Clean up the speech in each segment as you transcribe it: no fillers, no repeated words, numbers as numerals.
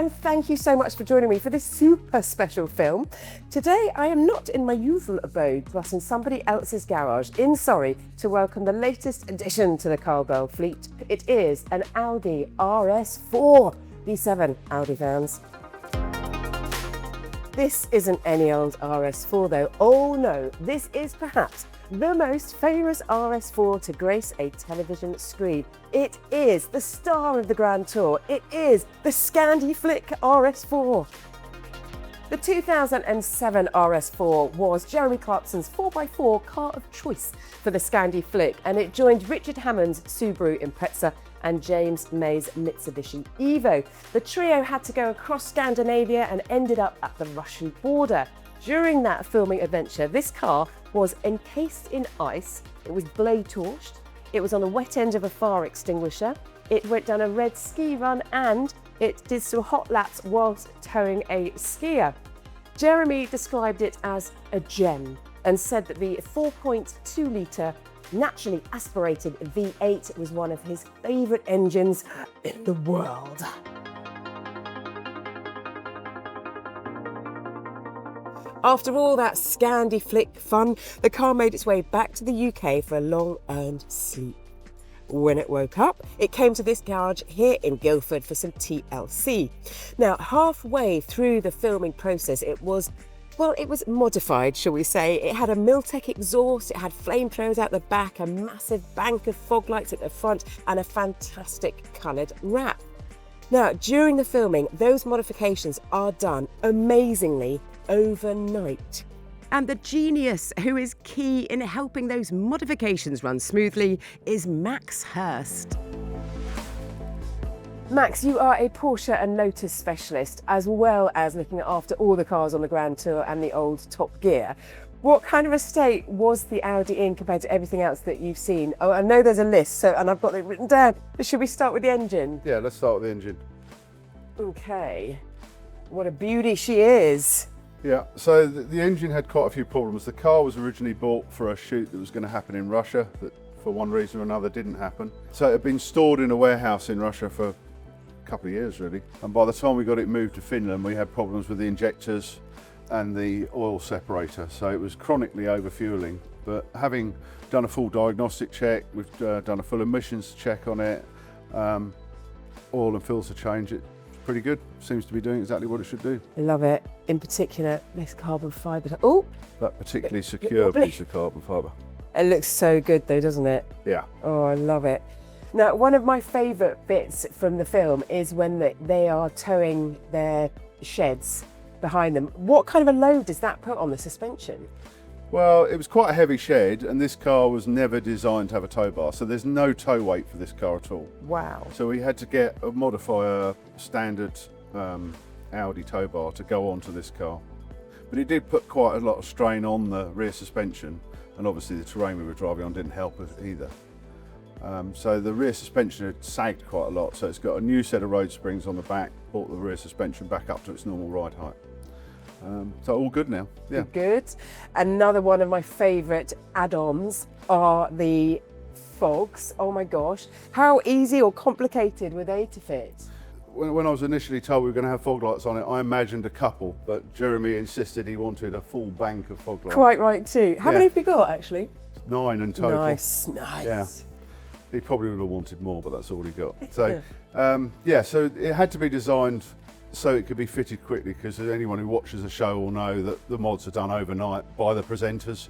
and thank you so much for joining me for this super special film. Today I am not in my usual abode, but in somebody else's garage in Surrey to welcome the latest addition to the Carl fleet. It is an Audi RS4 V7 Audi fans. This isn't any old RS4 though. Oh no, this is perhaps the most famous RS4 to grace a television screen. It is the star of the Grand Tour. It is the Scandi Flick RS4. The 2007 RS4 was Jeremy Clarkson's 4x4 car of choice for the Scandi Flick, and it joined Richard Hammond's Subaru Impreza and James May's Mitsubishi Evo. The trio had to go across Scandinavia and ended up at the Russian border. During that filming adventure, this car was encased in ice, it was blade torched, it was on the wet end of a fire extinguisher, it went down a red ski run, and it did some hot laps whilst towing a skier. Jeremy described it as a gem and said that the 4.2 litre naturally aspirated V8 was one of his favourite engines in the world. After all that Scandi Flick fun, the car made its way back to the UK for a long-earned sleep. When it woke up, it came to this garage here in Guildford for some TLC. Now, halfway through the filming process, it was modified, shall we say. It had a Miltech exhaust, it had flamethrowers out the back, a massive bank of fog lights at the front, and a fantastic coloured wrap. Now, during the filming, those modifications are done amazingly overnight. And the genius who is key in helping those modifications run smoothly is Max Hurst. Max, you are a Porsche and Lotus specialist, as well as looking after all the cars on the Grand Tour and the old Top Gear. What kind of a state was the Audi in compared to everything else that you've seen? Oh, I know there's a list, and I've got it written down. But should we start with the engine? Yeah, let's start with the engine. Okay. What a beauty she is. Yeah, so the engine had quite a few problems. The car was originally bought for a shoot that was going to happen in Russia that for one reason or another didn't happen. So it had been stored in a warehouse in Russia for a couple of years really. And by the time we got it moved to Finland, we had problems with the injectors and the oil separator. So it was chronically overfueling. But having done a full diagnostic check, we've done a full emissions check on it, oil and filter change, it's pretty good. Seems to be doing exactly what it should do. I love it. In particular, this carbon fibre. Oh! That particularly secure piece of carbon fibre. It looks so good though, doesn't it? Yeah. Oh, I love it. Now, one of my favourite bits from the film is when they are towing their sheds behind them. What kind of a load does that put on the suspension? Well, it was quite a heavy shed, and this car was never designed to have a tow bar, so there's no tow weight for this car at all. Wow. So we had to modify a standard Audi tow bar to go onto this car. But it did put quite a lot of strain on the rear suspension, and obviously the terrain we were driving on didn't help us either. So the rear suspension had sagged quite a lot, so it's got a new set of road springs on the back, brought the rear suspension back up to its normal ride height. So all good now, yeah. Good. Another one of my favourite add-ons are the fogs. Oh my gosh. How easy or complicated were they to fit? When I was initially told we were going to have fog lights on it, I imagined a couple, but Jeremy insisted he wanted a full bank of fog lights. Quite right too. How many have you got actually? 9 in total. Nice, nice. Yeah. He probably would have wanted more, but that's all he got. So, yeah, so it had to be designed so it could be fitted quickly, because anyone who watches the show will know that the mods are done overnight by the presenters.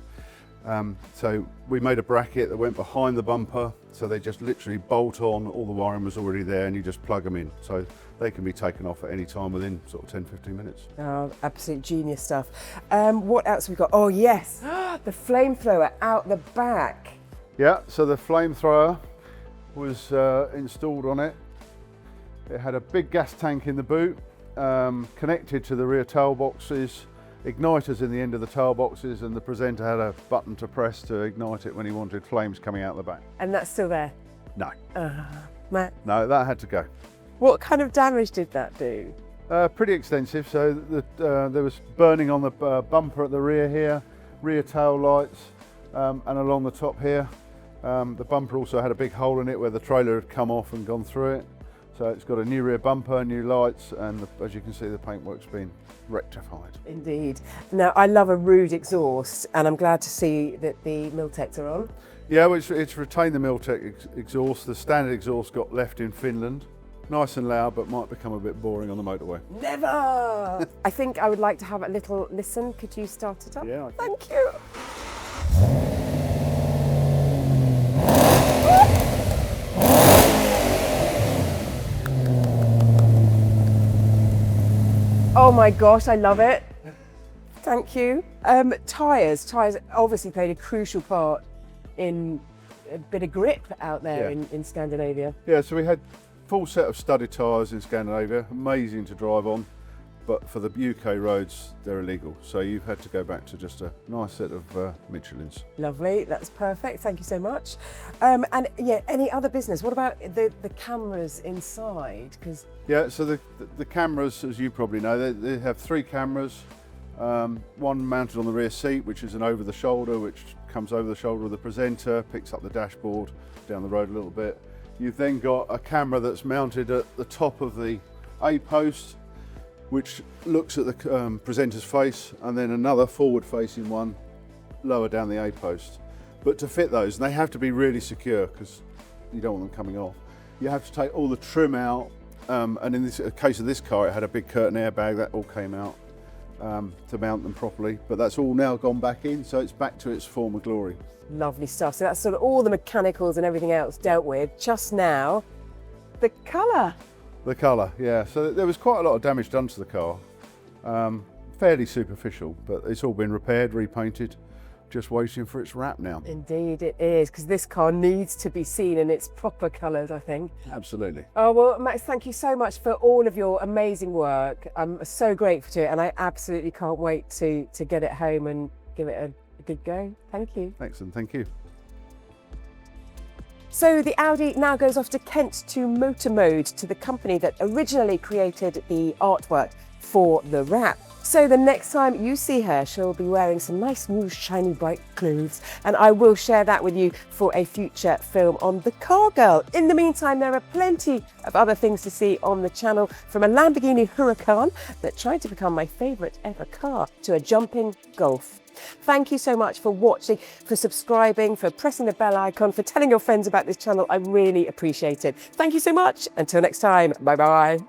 So we made a bracket that went behind the bumper, so they just literally bolt on, all the wiring was already there, and you just plug them in. So they can be taken off at any time within sort of 10-15 minutes. Oh, absolute genius stuff. What else have we got? Oh yes, the flamethrower out the back. Yeah, so the flamethrower was installed on it. It had a big gas tank in the boot, connected to the rear tail boxes, igniters in the end of the tail boxes, and the presenter had a button to press to ignite it when he wanted flames coming out the back. And that's still there? No. Matt? No, that had to go. What kind of damage did that do? Pretty extensive. So there was burning on the bumper at the rear here, rear tail lights, and along the top here. The bumper also had a big hole in it where the trailer had come off and gone through it. So it's got a new rear bumper, new lights, and as you can see, the paintwork's been rectified. Indeed. Now, I love a rude exhaust, and I'm glad to see that the Miltecs are on. Yeah, well, it's retained the Miltec exhaust. The standard exhaust got left in Finland. Nice and loud, but might become a bit boring on the motorway. Never! I think I would like to have a little listen. Could you start it up? Yeah. Thank you. Oh my gosh, I love it. Thank you. Tyres obviously played a crucial part in a bit of grip out there in Scandinavia. Yeah, so we had full set of studded tyres in Scandinavia, amazing to drive on, but for the UK roads, they're illegal. So you've had to go back to just a nice set of Michelins. Lovely, that's perfect, thank you so much. And yeah, any other business? What about the cameras inside? Yeah, so the cameras, as you probably know, they have 3 cameras, one mounted on the rear seat, which is an over the shoulder, which comes over the shoulder of the presenter, picks up the dashboard down the road a little bit. You've then got a camera that's mounted at the top of the A-post, which looks at the presenter's face, and then another forward-facing one lower down the A-post. But to fit those, and they have to be really secure because you don't want them coming off, you have to take all the trim out, and in the case of this car, it had a big curtain airbag, that all came out to mount them properly. But that's all now gone back in, so it's back to its former glory. Lovely stuff. So that's sort of all the mechanicals and everything else dealt with. Just now, the colour. The colour, yeah. So there was quite a lot of damage done to the car. Fairly superficial, but it's all been repaired, repainted, just waiting for its wrap now. Indeed it is, because this car needs to be seen in its proper colours, I think. Absolutely. Oh, well, Max, thank you so much for all of your amazing work. I'm so grateful to it, and I absolutely can't wait to get it home and give it a good go. Thank you. Excellent, thank you. So the Audi now goes off to Kent to Motor Mode, to the company that originally created the artwork for the wrap. So the next time you see her, she'll be wearing some nice new shiny bright clothes, and I will share that with you for a future film on the Car Girl. In the meantime, there are plenty of other things to see on the channel, from a Lamborghini Huracan that tried to become my favourite ever car to a jumping Golf. Thank you so much for watching, for subscribing, for pressing the bell icon, for telling your friends about this channel. I really appreciate it. Thank you so much. Until next time, bye bye.